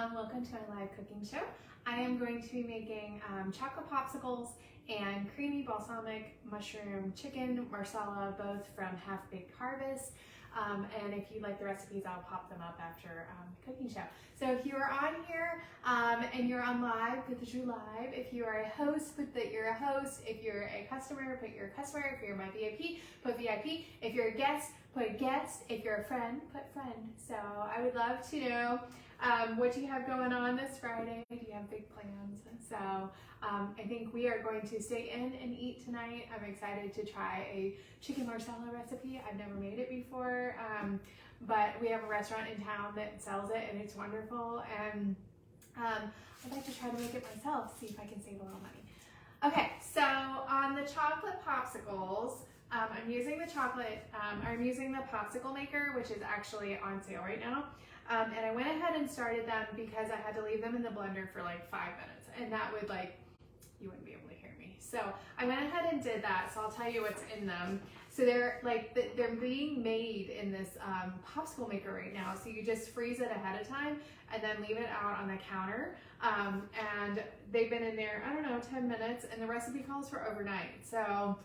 Welcome to my live cooking show. I am going to be making chocolate popsicles and creamy balsamic mushroom chicken marsala, both from Half Baked Harvest. And if you like the recipes, I'll pop them up after the cooking show. So if you are on here and you're on live, put that you're live. If you are a host, put that you're a host. If you're a customer, put you're a customer. If you're my VIP, put VIP. If you're a guest, put guest. If you're a friend, put friend. So I would love to know what you have going on this Friday. Do you have big plans? So I think we are going to stay in and eat tonight. I'm excited to try a chicken marsala recipe. I've never made it before, but we have a restaurant in town that sells it and it's wonderful. And I'd like to try to make it myself, see if I can save a little money. Okay, so on the chocolate popsicles, I'm using the popsicle maker, which is actually on sale right now. And I went ahead and started them because I had to leave them in the blender for like 5 minutes, and that would you wouldn't be able to hear me. So I went ahead and did that. So I'll tell you what's in them. So they're being made in this popsicle maker right now. So you just freeze it ahead of time and then leave it out on the counter. And they've been in there, I don't know, 10 minutes, and the recipe calls for overnight. So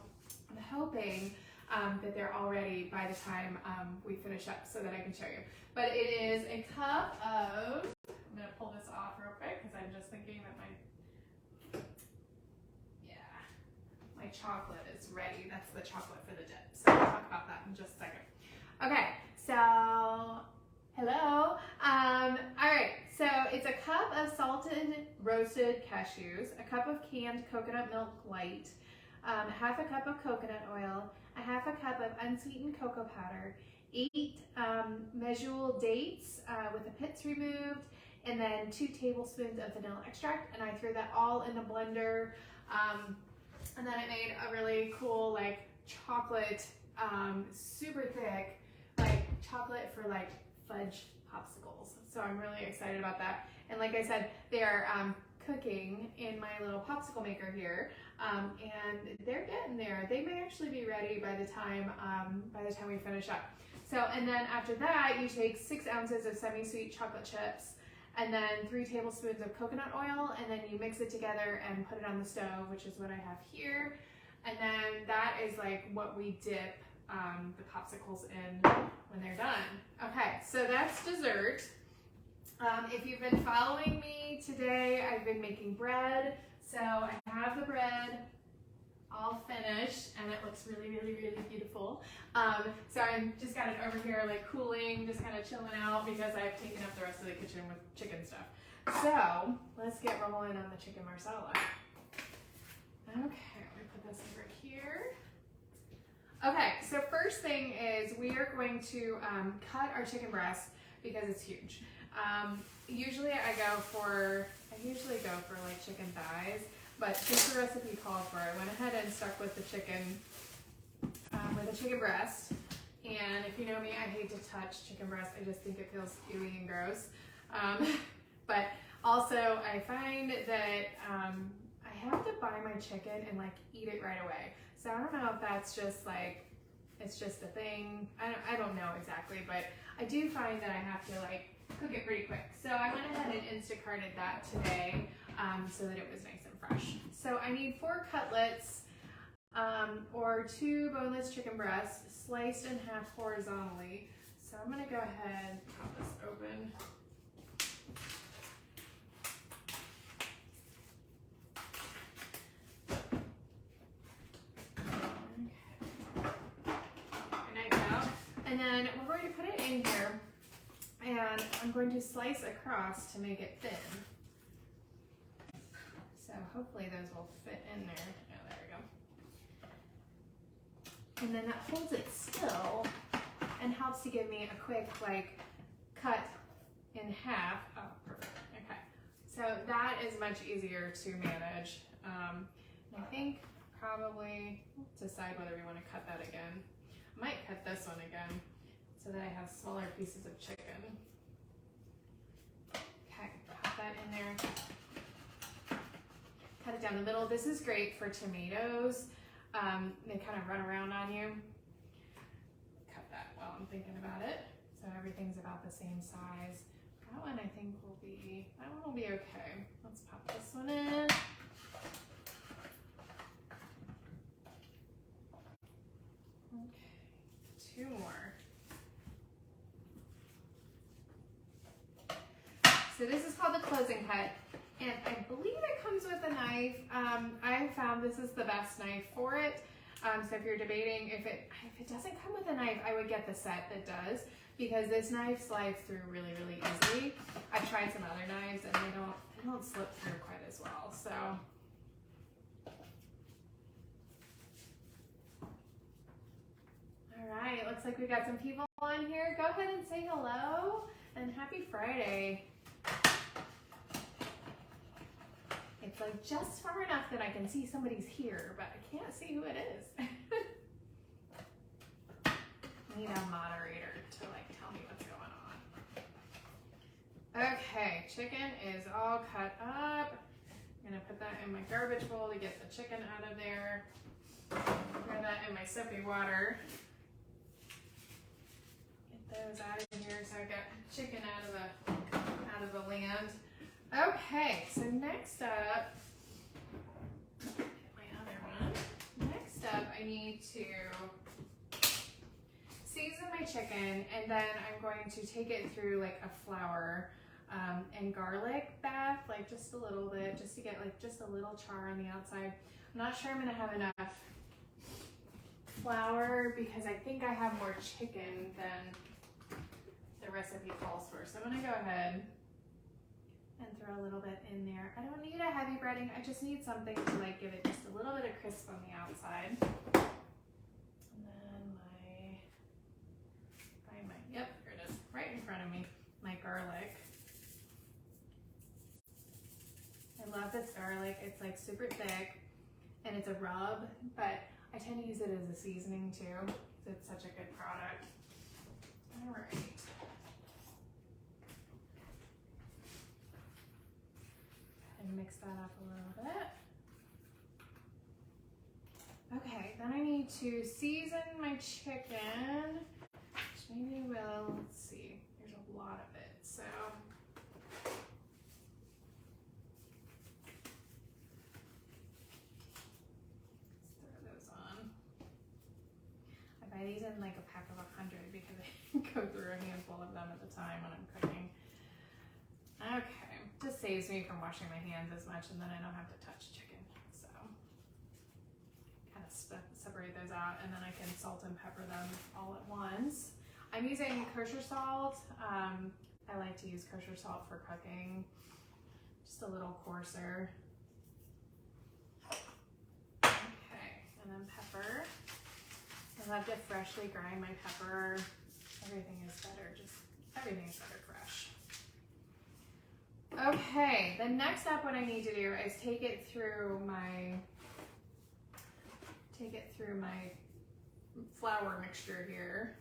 I'm hoping that they're all ready by the time we finish up so that I can show you. But it is a cup of, I'm gonna pull this off real quick because I'm just thinking that my chocolate is ready. That's the chocolate for the dip. So we'll talk about that in just a second. Okay, so hello. All right, so it's a cup of salted roasted cashews, a cup of canned coconut milk light, half a cup of coconut oil, a half a cup of unsweetened cocoa powder, 8 measurable dates with the pits removed, and then 2 tablespoons of vanilla extract. And I threw that all in the blender. And then it made a really cool chocolate, super thick, chocolate for fudge popsicles. So I'm really excited about that. And like I said, they are cooking in my little popsicle maker here, and they're getting there. They may actually be ready by the time we finish up. So, and then after that, you take 6 ounces of semi-sweet chocolate chips, and then 3 tablespoons of coconut oil, and then you mix it together and put it on the stove, which is what I have here. And then that is what we dip the popsicles in when they're done. Okay, so that's dessert. If you've been following me today, I've been making bread. So I have the bread all finished, and it looks really, really, really beautiful. So I'm just got it over here cooling, just kind of chilling out because I've taken up the rest of the kitchen with chicken stuff. So let's get rolling on the chicken marsala. Okay, let me put this over here. Okay, so first thing is we are going to cut our chicken breast because it's huge. Usually I usually go for chicken thighs, but since the recipe called for it, I went ahead and stuck with the chicken breast. And if you know me, I hate to touch chicken breast. I just think it feels gooey and gross. But also I find that I have to buy my chicken and eat it right away. So I don't know if that's just it's just a thing. I don't know exactly, but I do find that I have to cook it pretty quick. So I went ahead and Instacarted that today so that it was nice and fresh. So I need 4 cutlets or 2 boneless chicken breasts sliced in half horizontally. So I'm gonna go ahead and pop this open. And then we're going to put it in here, and I'm going to slice across to make it thin. So hopefully those will fit in there. Oh, there we go. And then that holds it still and helps to give me a quick cut in half. Oh, perfect. Okay. So that is much easier to manage. I think probably decide whether we want to cut that again. I might cut this one again so that I have smaller pieces of chicken. Okay, pop that in there. Cut it down the middle. This is great for tomatoes. They kind of run around on you. Cut that while I'm thinking about it. So everything's about the same size. That one I think that one will be okay. Let's pop this one in. Okay, 2 more. So this is called the closing cut, and I believe it comes with a knife. I found this is the best knife for it. So if you're debating if it doesn't come with a knife, I would get the set that does, because this knife slides through really, really easily. I've tried some other knives and they don't slip through quite as well. So all right, looks like we got some people on here. Go ahead and say hello and happy Friday. It's like just far enough that I can see somebody's here, but I can't see who it is. I need a moderator to like tell me what's going on. Okay, chicken is all cut up. I'm gonna put that in my garbage bowl to get the chicken out of there. Throw that in my soapy water. Get those out of here so I got chicken out of the land. Okay, so next up, get my other one. Next up, I need to season my chicken, and then I'm going to take it through like a flour and garlic bath, like just a little bit, just to get like just a little char on the outside. I'm not sure I'm gonna have enough flour because I think I have more chicken than the recipe calls for. So I'm gonna go ahead and throw a little bit in there. I don't need a heavy breading. I just need something to like give it just a little bit of crisp on the outside. And then yep, here it is, right in front of me, my garlic. I love this garlic. It's like super thick and it's a rub, but I tend to use it as a seasoning too, because it's such a good product. All right. And mix that up a little bit. Okay, then I need to season my chicken, which maybe will, let's see, there's a lot of it, so. Let's throw those on. I buy these in like a pack of 100 because I go through a handful of them at a time when I'm cooking. Okay, just saves me from washing my hands as much, and then I don't have to touch chicken. So kind of separate those out, and then I can salt and pepper them all at once. I'm using kosher salt. I like to use kosher salt for cooking, just a little coarser. Okay, and then pepper. I love to freshly grind my pepper. Everything's better fresh. Okay, the next step, what I need to do is take it through my flour mixture here.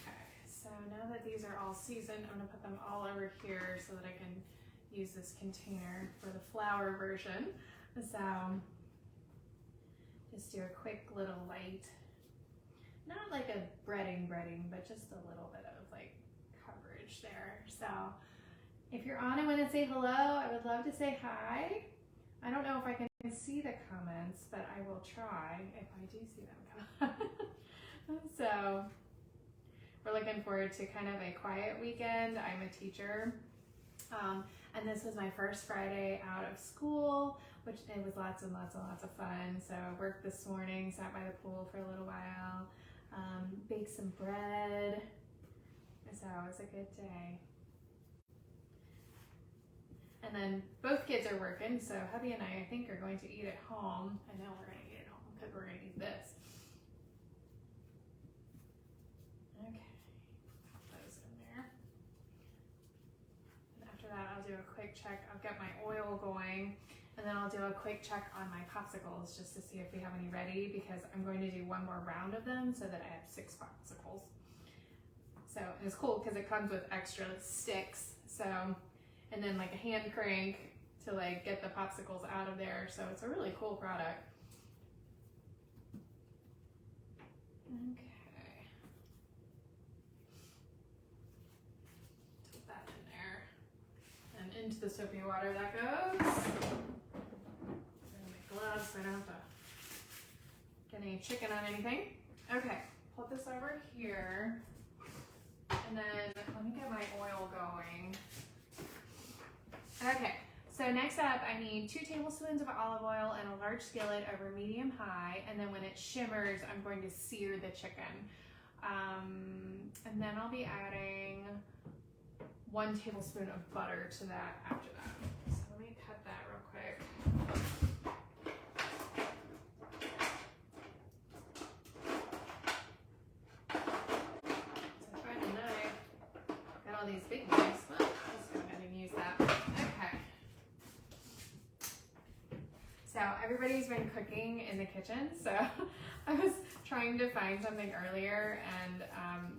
Okay, so now that these are all seasoned, I'm gonna put them all over here so that I can use this container for the flour version. So just do a quick little light, not like a breading, but just a little bit of like coverage there. So if you're on and want to say hello, I would love to say hi. I don't know if I can see the comments, but I will try if I do see them come. So we're looking forward to kind of a quiet weekend. I'm a teacher, and this was my first Friday out of school, which it was lots and lots of fun. So I worked this morning, sat by the pool for a little while, baked some bread. So it was a good day. And then both kids are working, so hubby and I think, are going to eat at home. I know we're going to eat at home because we're going to eat this. Okay, pop those in there. And after that, I'll do a quick check. I'll get my oil going, and then I'll do a quick check on my popsicles just to see if we have any ready, because I'm going to do one more round of them so that I have 6 popsicles. So, and it's cool because it comes with extra sticks. So, and then like a hand crank to like get the popsicles out of there. So it's a really cool product. Okay. the soapy water that goes. And my gloves so I don't have to get any chicken on anything. Okay, put this over here. And then let me get my oil going. Okay, so next up I need 2 tablespoons of olive oil and a large skillet over medium-high. And then when it shimmers, I'm going to sear the chicken. And then I'll be adding 1 tablespoon of butter to that after that. So let me cut that real quick. So I find a knife. Got all these big knives. Well, let's go ahead and use that. Okay. So everybody's been cooking in the kitchen. So I was trying to find something earlier, and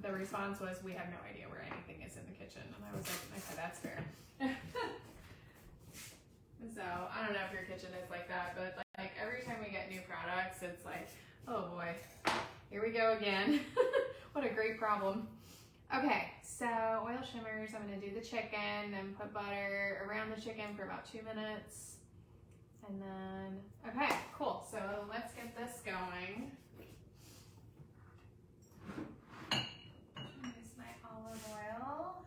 the response was, we have no idea where anything is in the kitchen. And I was like, okay, that's fair. So I don't know if your kitchen is like that, but like every time we get new products, it's like, oh boy, here we go again. What a great problem. Okay, so oil shimmers. I'm gonna do the chicken and put butter around the chicken for about 2 minutes. And then, okay, cool. So let's get this going. Use my olive oil.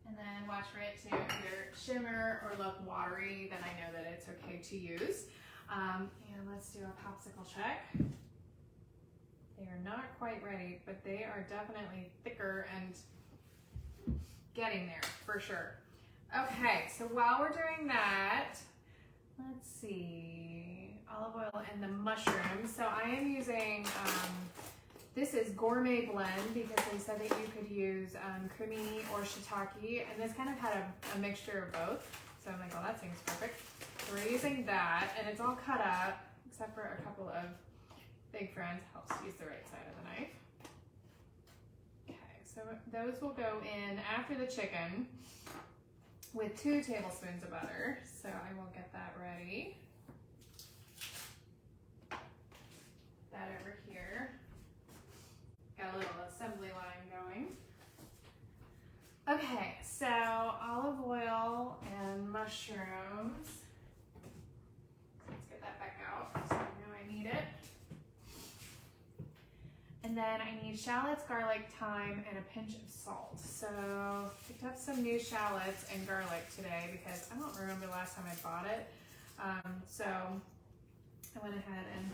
And then watch for it to either shimmer or look watery, then I know that it's okay to use. And let's do a popsicle check. They are not quite ready, but they are definitely thicker and getting there for sure. Okay, so while we're doing that, let's see, olive oil and the mushrooms. So I am using, this is Gourmet Blend because they said that you could use cremini or shiitake, and this kind of had a mixture of both. So I'm like, oh, that seems perfect. So we're using that, and it's all cut up, except for a couple of big friends. Helps use the right side of the knife. Okay, so those will go in after the chicken with 2 tablespoons of butter. So I will get that ready. That over here. Got a little assembly line going. Okay, so olive oil and mushrooms. Let's get that back out so I know I need it. And then I need shallots, garlic, thyme, and a pinch of salt. So picked up some new shallots and garlic today because I don't remember the last time I bought it. So I went ahead and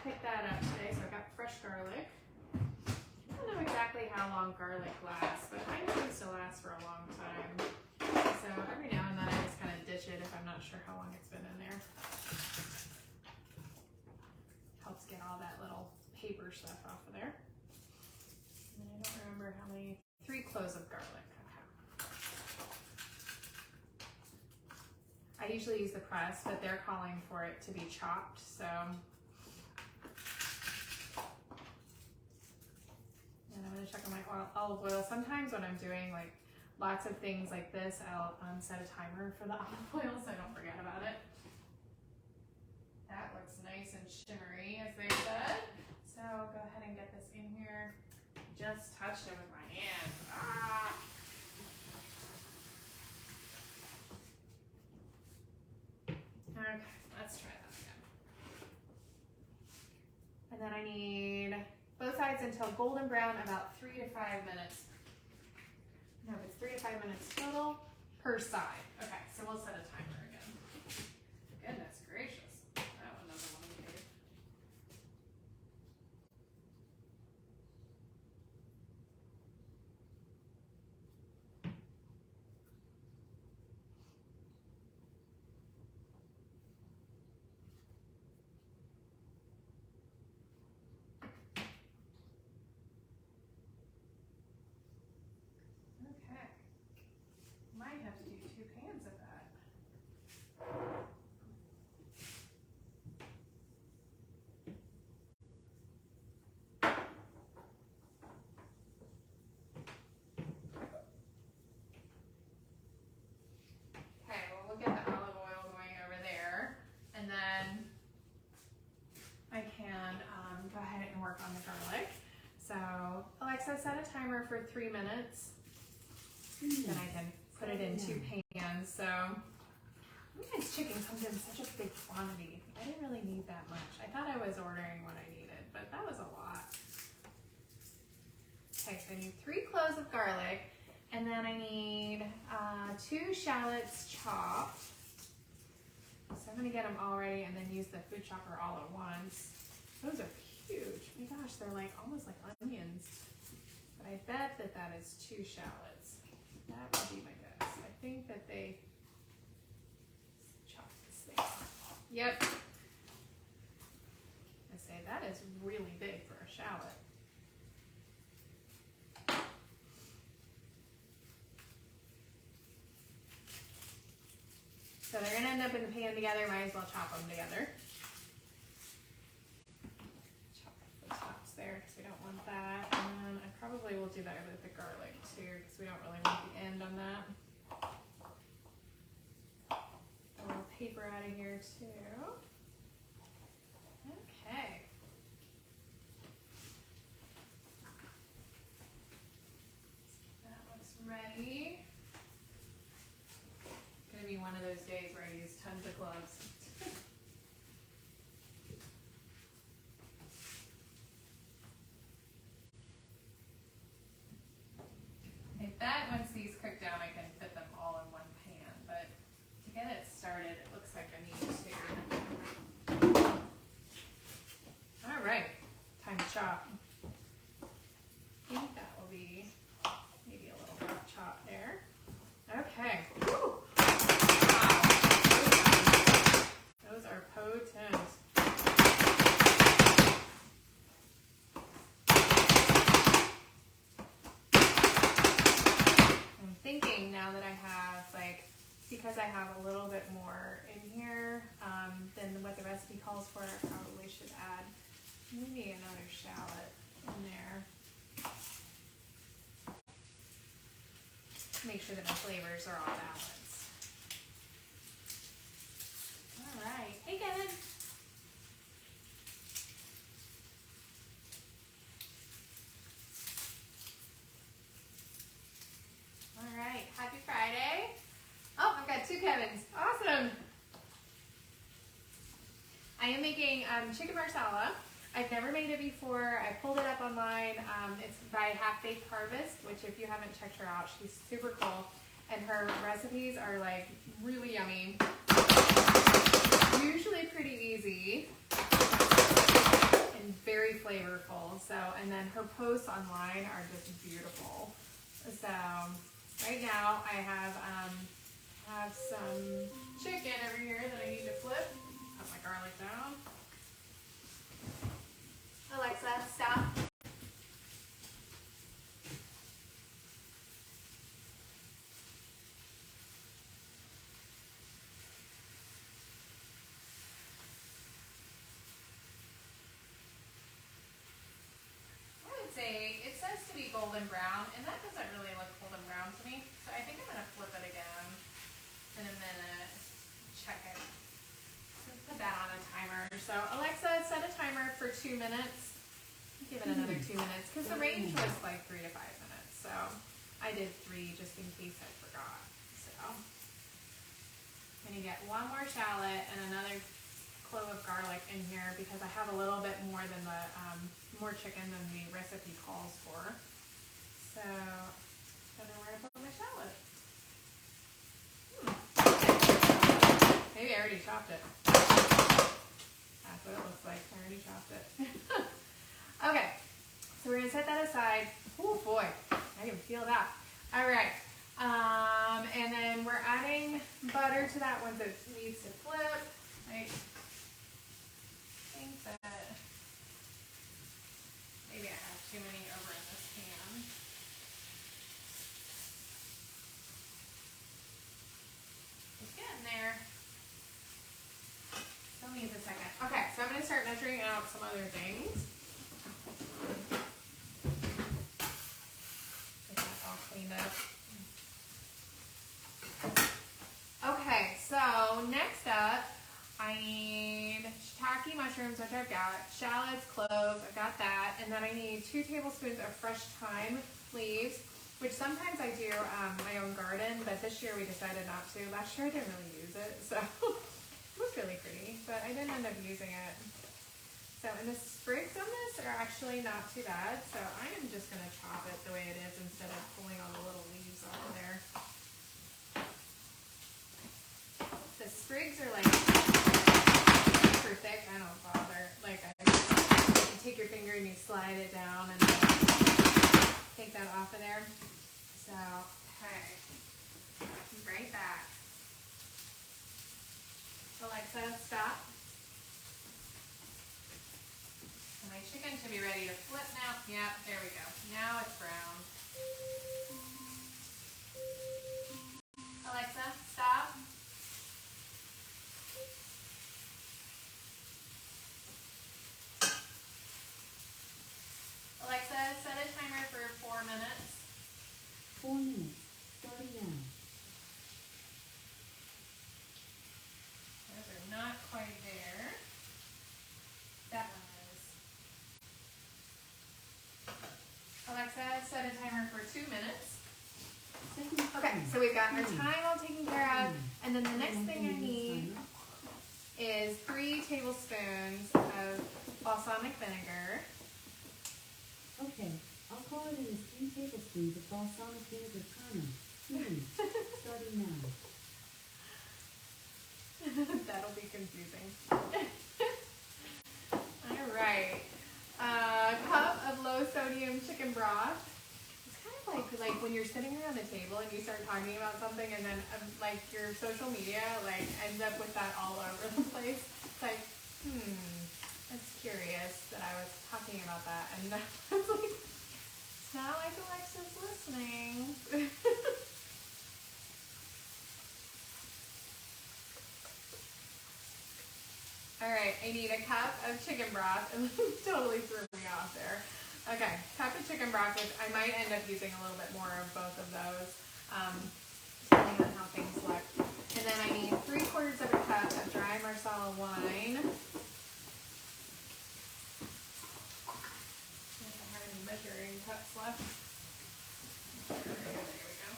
picked that up today. So I got fresh garlic. I don't know exactly how long garlic lasts, but mine used to last for a long time. So every now and then I just kind of ditch it if I'm not sure how long it's been in there. Helps get all that little paper stuff off of there. And I don't remember how many, 3 cloves of garlic. Okay. I usually use the press, but they're calling for it to be chopped, so. And I'm gonna check on my olive oil. Sometimes when I'm doing like lots of things like this, I'll set a timer for the olive oil so I don't forget about it. That looks nice and shimmery, as they said. So I'll go ahead and get this in here. Just touched it with my hand. Ah! Okay, let's try that again. And then I need both sides until golden brown, about 3 to 5 minutes. No, it's 3 to 5 minutes total per side. Okay, so we'll set a timer again. Goodness gracious. That one doesn't want to behave. Okay. Might have to do 2 pans of that. Okay, well we'll get the olive oil going over there, and then I can go ahead and work on the garlic. So, oh, I Alexa, set a timer for 3 minutes. Then I can put it in 2 pans. So sometimes chicken comes in such a big quantity. I didn't really need that much. I thought I was ordering what I needed, but that was a lot. Okay, so I need 3 cloves of garlic, and then I need 2 shallots chopped. So I'm gonna get them all ready and then use the food chopper all at once. Those are huge. Oh my gosh, they're like almost like onions. But I bet that that is 2 shallots. That would be my guess. I think that they chop this thing. Yep. I say that is really big for a shallot. So they're gonna end up in the pan together, might as well chop them together. Chop up the tops there because we don't want that. And then I probably will do that with the garlic too because we don't really want the end on that. A little paper out of here too. Okay. That looks ready. Gonna be one of those days where I use tons of gloves. I bet once these cook down, I can fit them all in one pan, but to get it started, it looks like I need to. All right, time to chop. I think that will be maybe a little rough chop there. Okay. Woo. Those are potent. I'm thinking now that I have, because I have a little bit more in here than what the recipe calls for, I probably should add maybe another shallot in there. Make sure that my flavors are all balanced. All right. Hey, Kevin. All right. Happy Friday. Oh, I've got 2 Kevins. Awesome. I am making chicken marsala. I've never made it before. I pulled it up online. It's by Half Baked Harvest, which if you haven't checked her out, she's super cool. And her recipes are like really yummy. Usually pretty easy and very flavorful. So, and then her posts online are just beautiful. So right now I have some chicken over here that I need to flip. Put my garlic down. Alexa, stop. I would say it says to be golden brown, and that doesn't really look golden brown to me. So I think I'm going to flip it again in a minute. Check it. Put that on a timer. So Alexa, set a timer for 2 minutes. Give it another 2 minutes because the range was like 3 to 5 minutes. So I did 3 just in case I forgot. So I'm gonna get 1 more shallot and another clove of garlic in here because I have a little bit more than the more chicken than the recipe calls for. So then we're gonna put my shallot. Maybe I already chopped it. That's what it looks like. I already chopped it. Okay, so we're gonna set that aside. Oh boy, I can feel that. All right, and then we're adding butter to that once it needs to flip. I think that maybe I have too many over in this pan. It's getting there. Still needs a second. Okay, so I'm gonna start measuring out some other things. Get that all cleaned up. Okay, so next up, I need shiitake shiitake mushrooms, which I've got, shallots, cloves, I've got that, and then I need 2 tablespoons of fresh thyme leaves, which sometimes I do my own garden, but this year we decided not to. Last year I didn't really use it, so it was really pretty, but I didn't end up using it. So, and the sprigs on this are actually not too bad, so I am just going to chop it the way it is instead of pulling all the little leaves off of there. The sprigs are like super thick. I don't bother. Like, you take your finger and you slide it down and take that off of there. So, okay. Right back. Alexa, stop. My chicken should be ready to flip now. Yep, there we go. Now it's brown. Alexa, stop. Alexa, set a timer for 4 minutes. 4 minutes, starting now. Those are not quite there. That one is. Alexa, set a timer for 2 minutes. Okay, so we've got our thyme all taken care of, and then the next thing I need is 3 tablespoons of balsamic vinegar. Okay, I'll call it in as 3 tablespoons of balsamic vinegar caramel. Starting now. That'll be confusing. All right, a cup of low sodium chicken broth. It's kind of like when you're sitting around the table and you start talking about something, and then like your social media like ends up with that all over the place. It's like, that's curious that I was talking about that, and I was like, it's not like Alexa's listening. All right, I need a cup of chicken broth, and totally threw me off there. Okay, cup of chicken broth, which I might end up using a little bit more of both of those, depending on how things look. And then I need 3/4 of a cup of dry Marsala wine. I don't have any measuring cups left. There we go.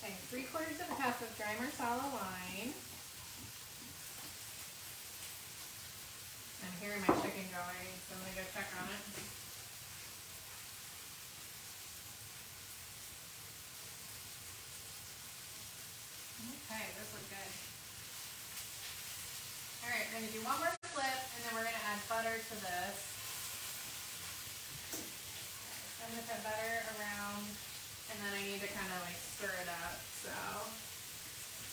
Okay, 3/4 of a cup of dry Marsala wine. I'm hearing my chicken going, so I'm going to go check on it. Okay, those look good. Alright, we're going to do one more flip, and then we're going to add butter to this. Okay, so I'm going to put butter around, and then I need to kind of like stir it up, so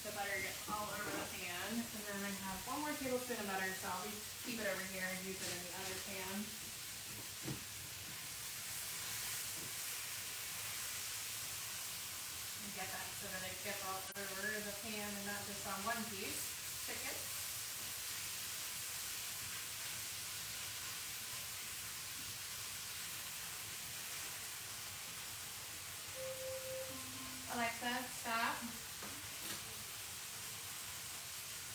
the butter gets all over the pan. And then I have 1 more tablespoon of butter, so I'll keep it over here and use it in the other pan. And get that so that it gets all over the pan and not just on one piece. Chicken. Alexa, stop.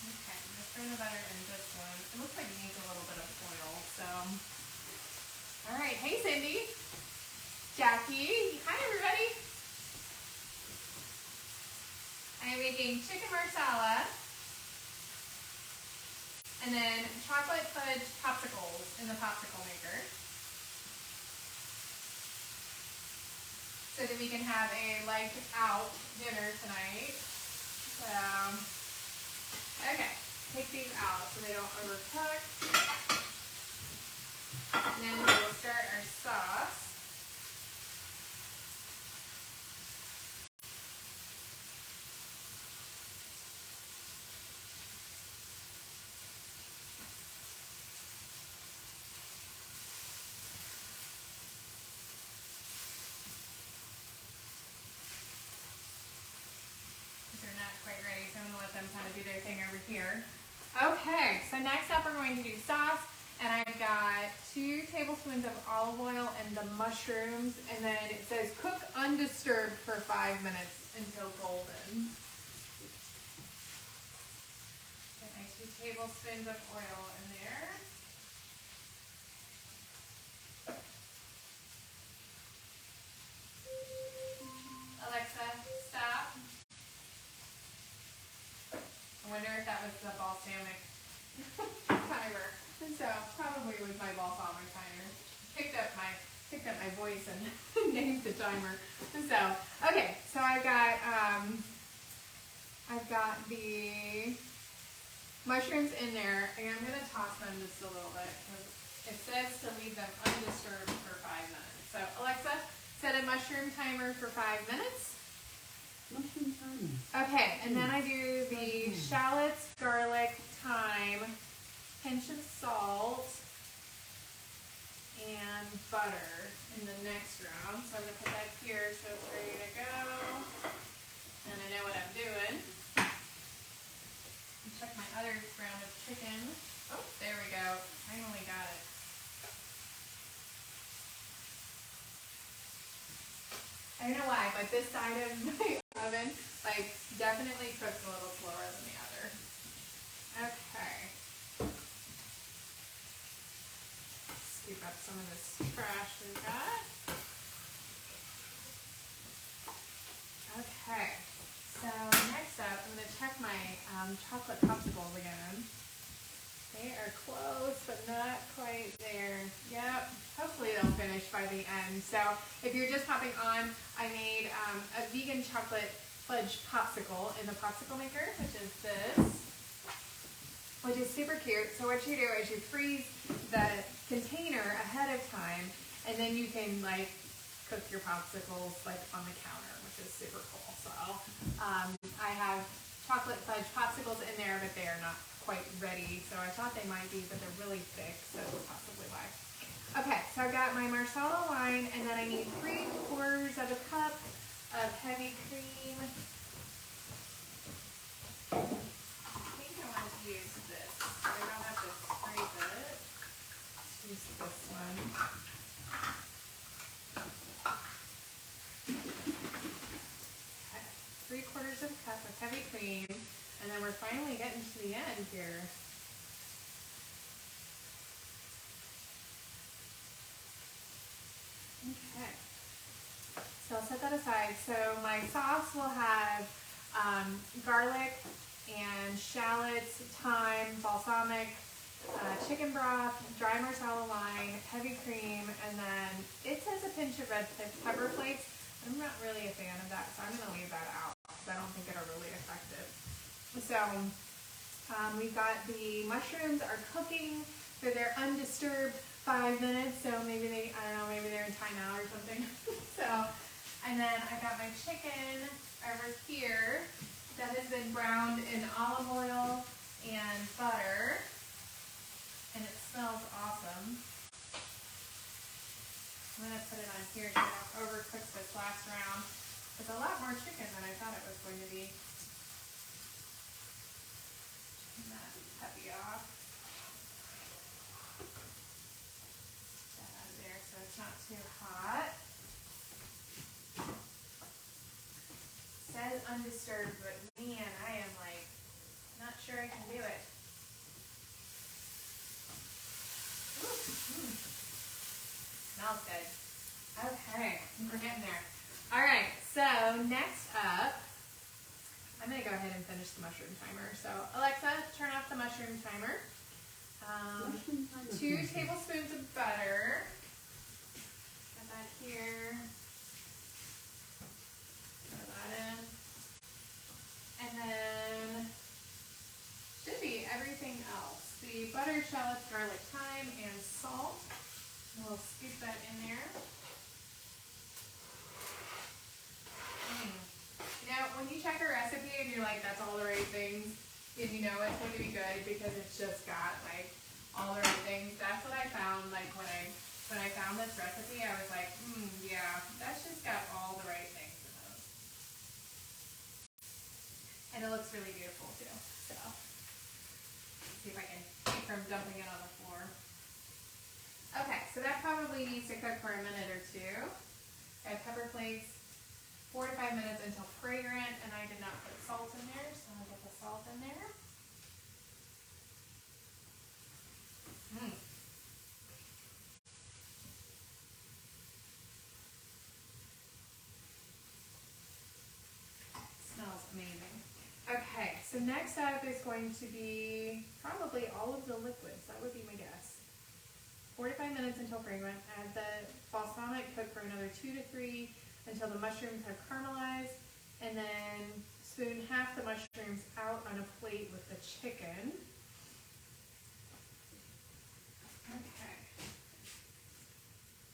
Okay, I'm going to throw the butter in this one. It looks like it needs a little bit of oil, so. All right, hey Cindy. Jackie, hi everybody. I'm making chicken marsala and then chocolate fudge popsicles in the popsicle maker, so that we can have a lights out dinner tonight. So, okay, take these out so they don't overcook. And then we'll start our sauce. They're not quite ready, so I'm going to let them kind of do their thing over here. Okay, so next up we're going to do sauce, and I've got 2 tablespoons of olive oil and the mushrooms, and then it says cook undisturbed for 5 minutes until golden. tablespoons of oil in there. Alexa, stop. I wonder if that was the balsamic timer. So probably it was my balsamic timer. Picked up my voice and named the timer. So okay, so I've got the mushrooms in there, and I'm gonna toss them just a little bit because it says to leave them undisturbed for 5 minutes. So Alexa, set a mushroom timer for 5 minutes. Mushroom timer. Okay, and then I do the shallots, garlic, thyme, pinch of salt, and butter in the next round. So I'm going to put that here so it's ready to go. And I know what I'm doing. Check my other round of chicken. Oh, there we go. Finally got it. I don't know why, but this side of my oven, like, definitely cooks a little slower than the other. Okay. Scoop up some of this trash we got. Okay. So next up, I'm going to check my chocolate popsicles again. They are close, but not quite there. Yep. Hopefully they'll finish by the end. So if you're just hopping on, I made a vegan chocolate fudge popsicle in the popsicle maker, which is this, which is super cute. So what you do is you freeze the container ahead of time, and then you can like cook your popsicles like on the counter, which is super cool. So I have chocolate fudge popsicles in there, but they are not quite ready. So I thought they might be, but they're really thick, so that's possibly why. Okay, so I've got my Marsala wine, and then I need 3/4 of a cup of heavy cream. I think I want to use this, so I don't have to scrape it. Let's use this one. Okay, 3/4 of a cup of heavy cream, and then we're finally getting to the end here. Okay, so I'll set that aside. So my sauce will have garlic and shallots, thyme, balsamic, chicken broth, dry Marsala wine, heavy cream, and then it says a pinch of red pepper flakes. I'm not really a fan of that, so I'm going to leave that out because I don't think it'll really affect it. So we've got the mushrooms are cooking, so they're undisturbed 5 minutes, so maybe they, I don't know, maybe they're in timeout or something. So, and then I got my chicken over here that has been browned in olive oil and butter, and it smells awesome. I'm going to put it on here so I don't overcook this last round. It's a lot more chicken than I thought it was going to be. Turn that puppy off. Get that out of there so it's not too hot. It says undisturbed, but man, I am like not sure I can do it. Smells good. Okay, we're getting there. All right, so next up, I'm going to go ahead and finish the mushroom timer. So Alexa, turn off the mushroom timer. 2 tablespoons of butter. Got that here. Throw that in. And then should be everything else. The butter, shallots, garlic, thyme, and salt. We'll scoop that in there. You know, when you check a recipe and you're like, that's all the right things, and you know it's going to be good because it's just got like all the right things. That's what I found. Like when I found this recipe, I was like, yeah, that's just got all the right things in those. And it looks really beautiful too. So, let's see if I can keep from dumping it on the floor. Okay, so that probably needs to cook for a minute or two. I have pepper flakes, 4 to 5 minutes until fragrant, and I did not put salt in there, so I'll get the salt in there. so next up is going to be probably all of the liquids. That would be my guess. 4 to 5 minutes until fragrant. Add the balsamic, cook for another 2 to 3 until the mushrooms have caramelized, and then spoon half the mushrooms out on a plate with the chicken. Okay.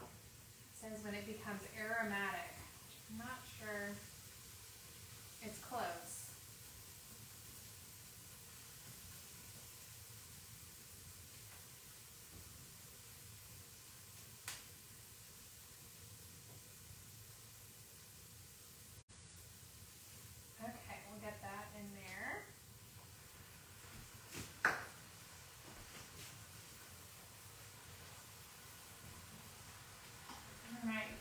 It says when it becomes aromatic. I'm not sure. It's close. Okay, we'll get that in there. All right,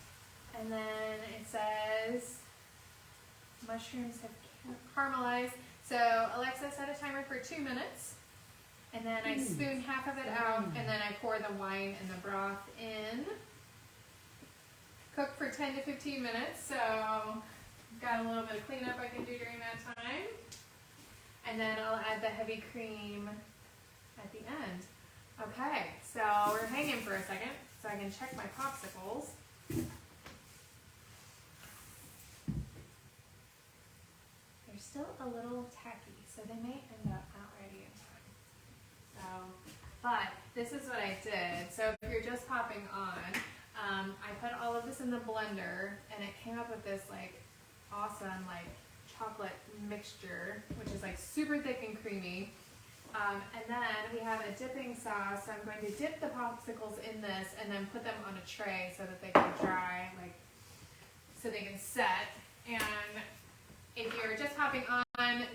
and then it says mushrooms have caramelized. So Alexa set a timer for 2 minutes, and then I spoon half of it out, and then I pour the wine and the broth in. Cook for 10 to 15 minutes, so got a little bit of cleanup I can do during that time. And then I'll add the heavy cream at the end. Okay, so we're hanging for a second so I can check my popsicles. They're still a little tacky, so they may end up not ready in time. So, but this is what I did. So if you're just popping on, I put all of this in the blender, and it came up with this like awesome like chocolate mixture, which is like super thick and creamy. And then we have a dipping sauce, so I'm going to dip the popsicles in this and then put them on a tray so that they can dry, like so they can set. And if you're just hopping on,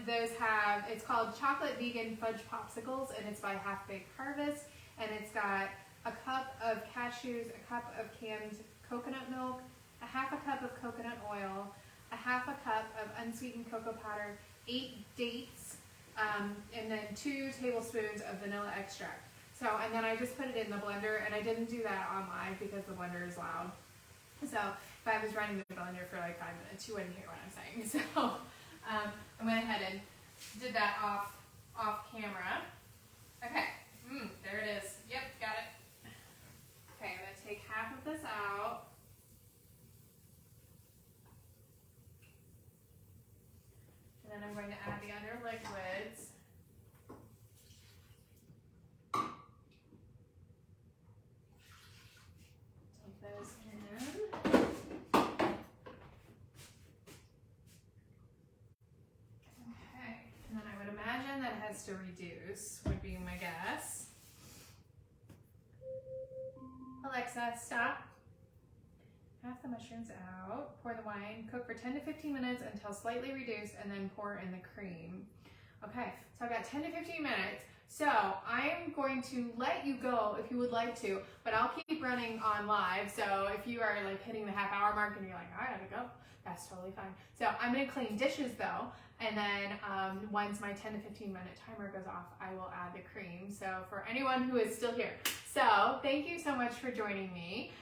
those have, it's called Chocolate Vegan Fudge Popsicles, and it's by Half Baked Harvest, and it's got a cup of cashews, a cup of canned coconut milk, a half a cup of coconut oil, a half a cup of unsweetened cocoa powder, 8 dates, and then 2 tablespoons of vanilla extract. So, and then I just put it in the blender, and I didn't do that on live because the blender is loud. So if I was running the blender for like 5 minutes, you wouldn't hear what I'm saying. So I went ahead and did that off camera. Okay, there it is. Yep, got it. Okay, I'm going to take half of this out. And then I'm going to add the other liquids. Take those in. Okay, and then I would imagine that has to reduce, would be my guess. Alexa, stop. Half the mushrooms out, pour the wine, cook for 10 to 15 minutes until slightly reduced, and then pour in the cream. Okay, so I've got 10 to 15 minutes. So I'm going to let you go if you would like to, but I'll keep running on live. So if you are like hitting the half-hour mark and you're like, I gotta go, that's totally fine. So I'm gonna clean dishes though, and then once my 10 to 15 minute timer goes off, I will add the cream. So for anyone who is still here. So thank you so much for joining me.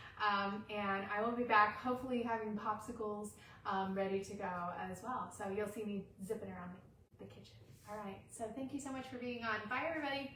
And I will be back hopefully having popsicles ready to go as well. So you'll see me zipping around the kitchen. All right, so thank you so much for being on. Bye, everybody.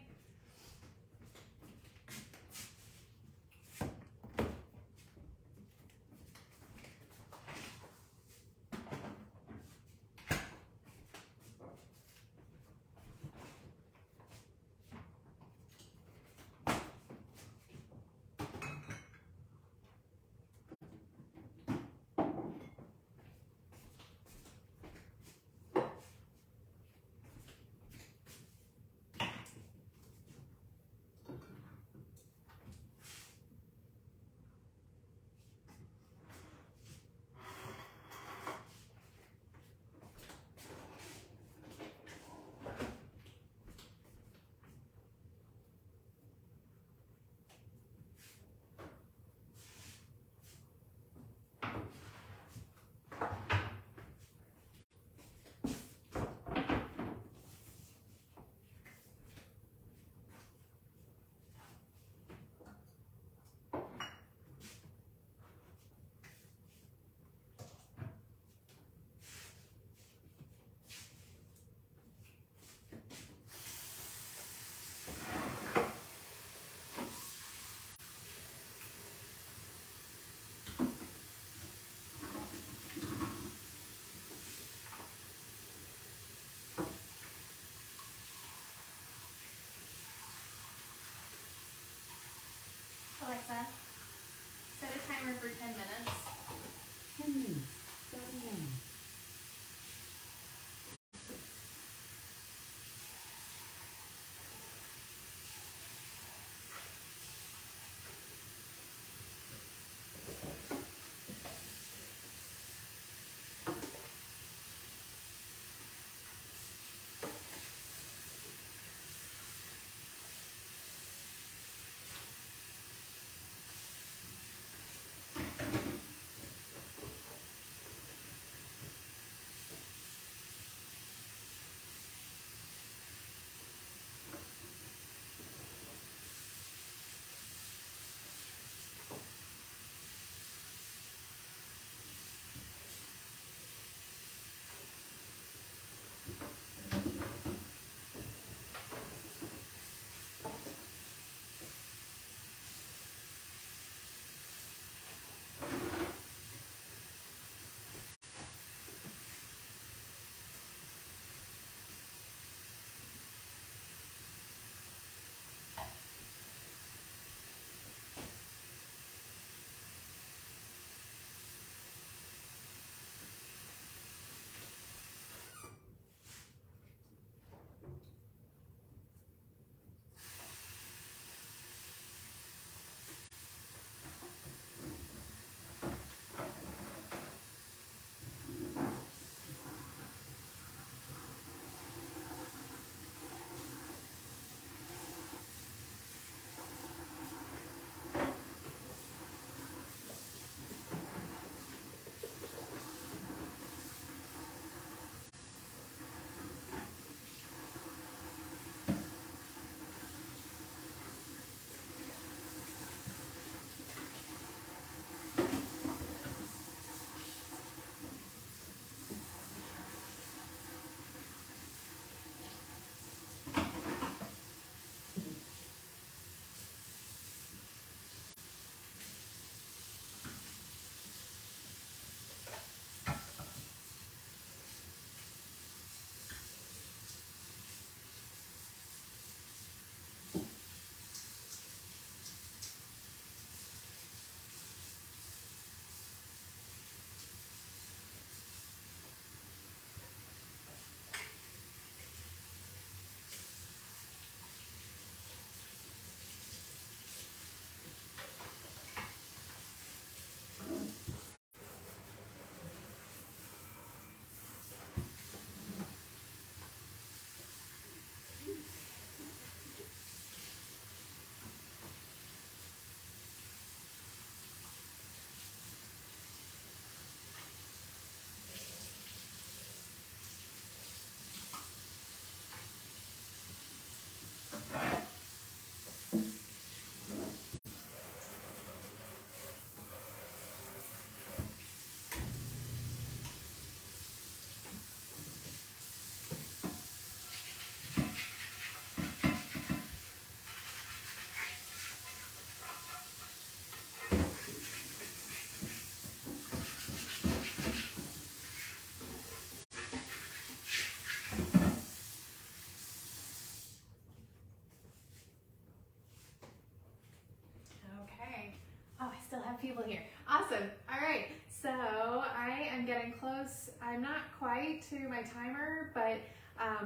just, I'm not quite to my timer, but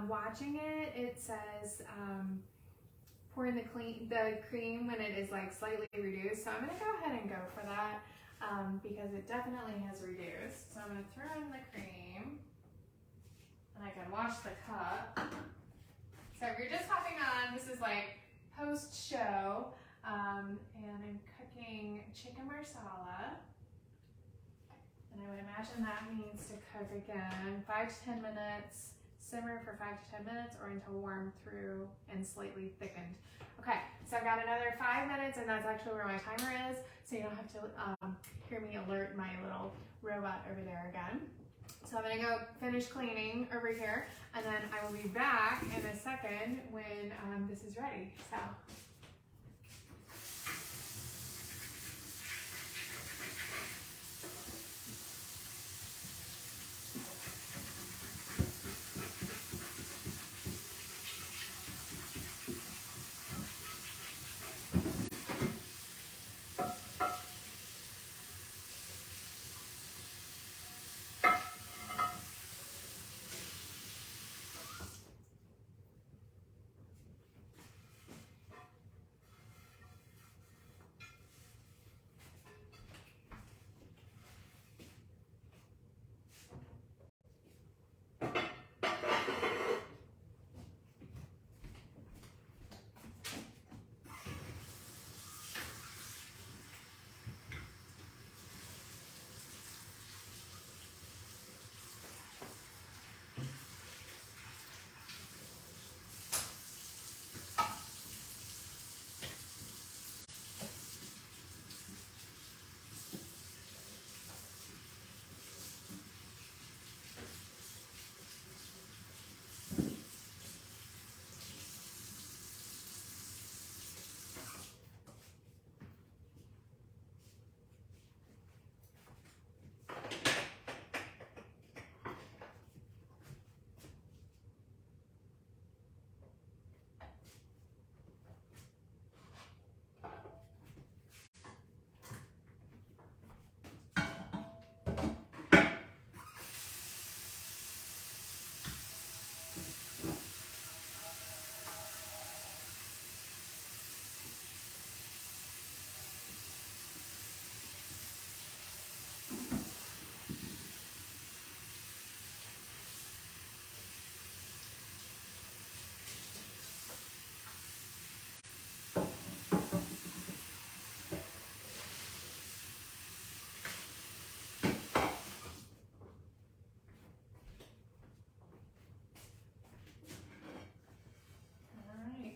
watching it, it says pour in the cream when it is like slightly reduced. So I'm gonna go ahead and go for that because it definitely has reduced. So I'm gonna throw in the cream and I can wash the cup. So if you're just hopping on, this is like post-show and I'm cooking chicken marsala. And I would imagine that needs to cook again 5 to 10 minutes, simmer for 5 to 10 minutes or until warm through and slightly thickened. Okay, so I've got another 5 minutes and that's actually where my timer is, so you don't have to hear me alert my little robot over there again. So I'm gonna go finish cleaning over here and then I will be back in a second when this is ready. So.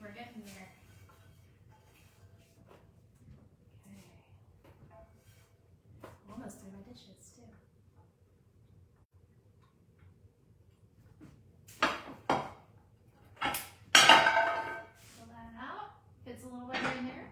We're getting there. Okay. Almost through my dishes too. Pull that out. Fits a little bit in there.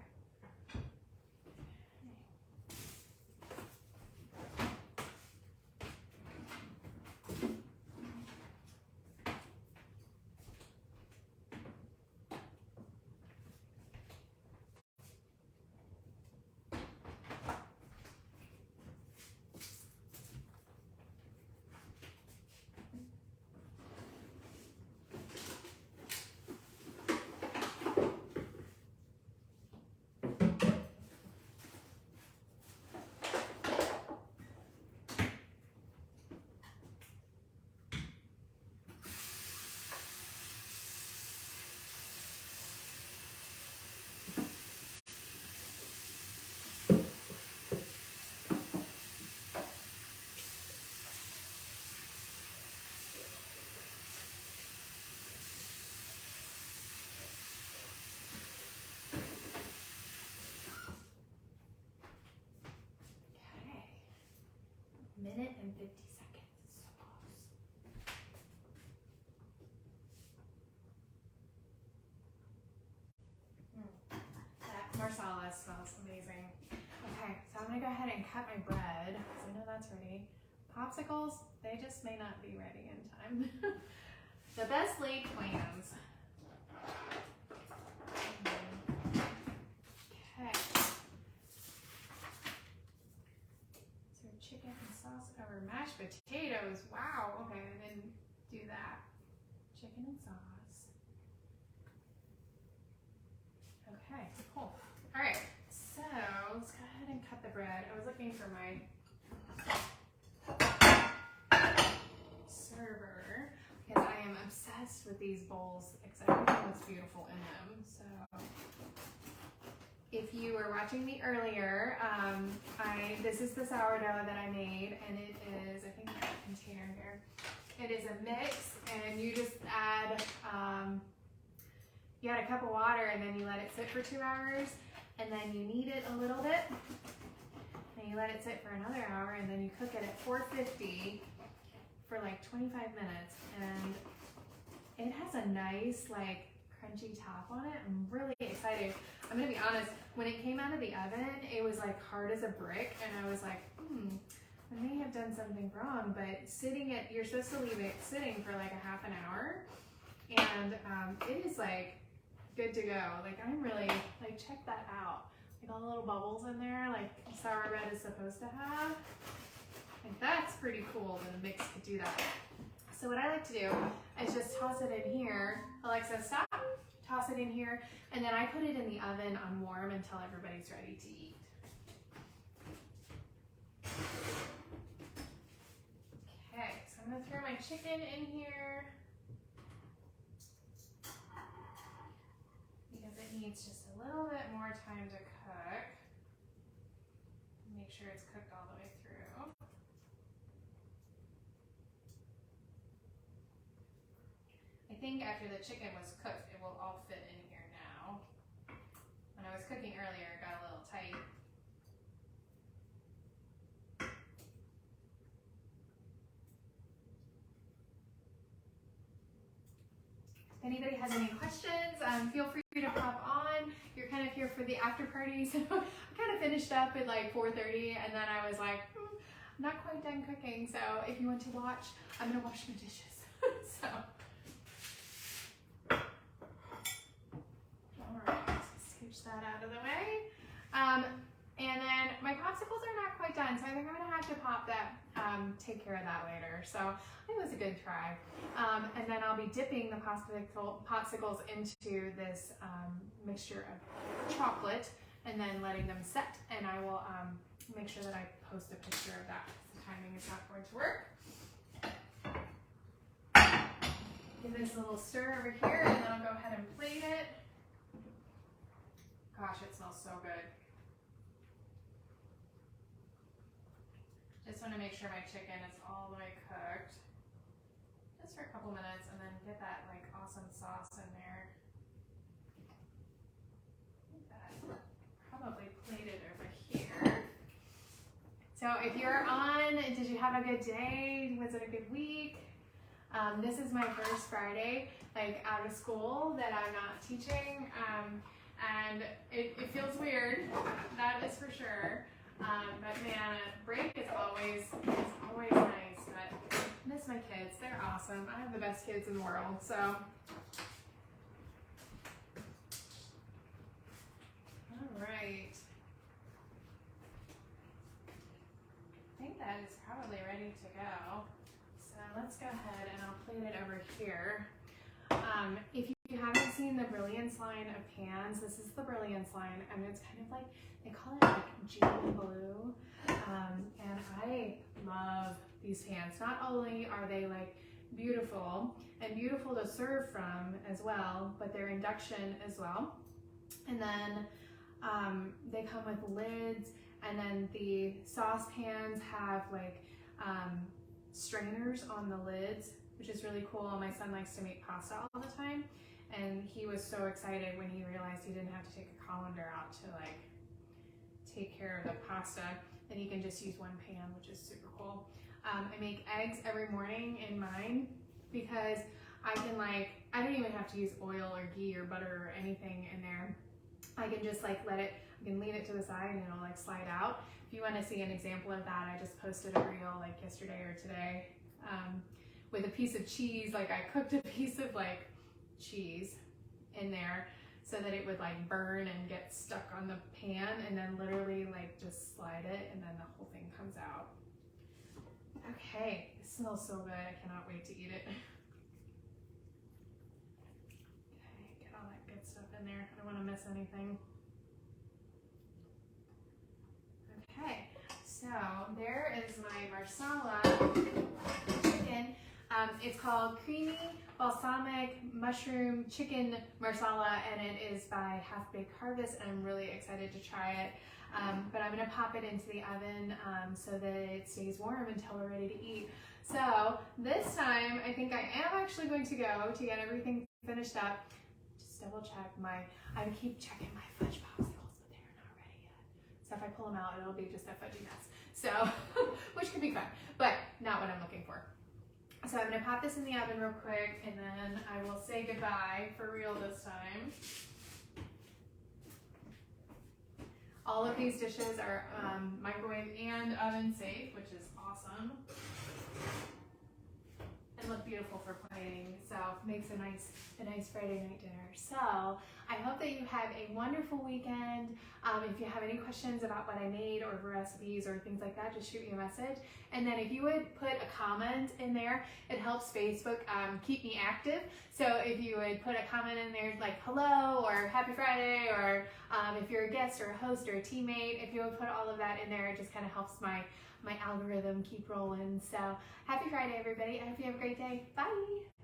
Minute and 50 seconds. That marsala smells amazing. Okay, so I'm gonna go ahead and cut my bread because I know that's ready. Popsicles, they just may not be ready in time. The best laid plans. Okay. So chicken and sauce over mashed potato. potatoes. Wow, okay, I didn't do that. Chicken and sauce. Okay, cool. All right, so let's go ahead and cut the bread. I was looking for my server because I am obsessed with these bowls because everything looks beautiful in them. So if you were watching me earlier, this is the sourdough that I made, and it is, I think I have a container here. It is a mix, and you just add, you add a cup of water, and then you let it sit for 2 hours, and then you knead it a little bit, and you let it sit for another hour, and then you cook it at 450 for like 25 minutes, and it has a nice like crunchy top on it. I'm really excited. I'm gonna be honest, when it came out of the oven, it was like hard as a brick, and I was like, I may have done something wrong, but you're supposed to leave it sitting for like a half an hour, and it is like good to go. Like I'm really, like check that out. Like all the little bubbles in there, like sour bread is supposed to have. Like that's pretty cool that a mix could do that. So what I like to do is just toss it in here. Alexa, stop. Toss it in here, and then I put it in the oven on warm until everybody's ready to eat. Okay, so I'm gonna throw my chicken in here because it needs just a little bit more time to cook. Make sure it's cooked all the way through. I think after the chicken was cooked, it will all fit in here now. When I was cooking earlier, it got a little tight. If anybody has any questions, feel free to pop on. You're kind of here for the after party. So I kind of finished up at like 4:30, and then I was like, I'm not quite done cooking. So if you want to watch, I'm gonna wash my dishes. So. Scooch that out of the way. And then my popsicles are not quite done, so I think I'm gonna have to pop that, take care of that later. So it was a good try. And then I'll be dipping the popsicles into this mixture of chocolate and then letting them set. And I will make sure that I post a picture of that because the timing is not going to work. Give this a little stir over here, and then I'll go ahead and plate it. Gosh, it smells so good. Just want to make sure my chicken is all the way cooked. Just for a couple minutes, and then get that like awesome sauce in there. Probably plate it over here. So if you're on, did you have a good day? Was it a good week? This is my first Friday, like out of school that I'm not teaching. And it feels weird, that is for sure. But man, break is always nice. But I miss my kids, they're awesome. I have the best kids in the world, so. All right. I think that is probably ready to go. So let's go ahead and I'll plate it over here. If you haven't seen the Brilliance line of pans, this is the Brilliance line, and it's kind of like, they call it like jade blue, and I love these pans. Not only are they like beautiful and beautiful to serve from as well, but they're induction as well. And then they come with lids, and then the saucepans have like strainers on the lids, which is really cool. My son likes to make pasta all the time, and he was so excited when he realized he didn't have to take a colander out to like take care of the pasta, and he can just use one pan, which is super cool. I make eggs every morning in mine because I can like, I don't even have to use oil or ghee or butter or anything in there. I can just like let it, I can lean it to the side and it'll like slide out. If you want to see an example of that, I just posted a reel like yesterday or today with a piece of cheese. Like I cooked a piece of like cheese in there so that it would like burn and get stuck on the pan, and then literally like just slide it and then the whole thing comes out. Okay, smells so good. I cannot wait to eat it. Okay, get all that good stuff in there. I don't want to miss anything. Okay, so there is my Marsala chicken. It's called Creamy Balsamic Mushroom Chicken Marsala, and it is by Half Baked Harvest, and I'm really excited to try it. But I'm going to pop it into the oven so that it stays warm until we're ready to eat. So this time, I think I am actually going to go to get everything finished up. Just double check I keep checking my fudge popsicles, but they're not ready yet. So if I pull them out, it'll be just a fudgy mess. So, which could be fun, but not what I'm looking for. So I'm going to pop this in the oven real quick, and then I will say goodbye for real this time. All of these dishes are microwave and oven safe, which is awesome. And look beautiful for plating, so makes a nice Friday night dinner. So I hope that you have a wonderful weekend. If you have any questions about what I made or recipes or things like that, just shoot me a message. And then if you would put a comment in there, it helps Facebook keep me active. So if you would put a comment in there like hello or happy Friday, or if you're a guest or a host or a teammate, if you would put all of that in there, it just kind of helps my algorithm keep rolling. So happy Friday, everybody. I hope you have a great day. Bye.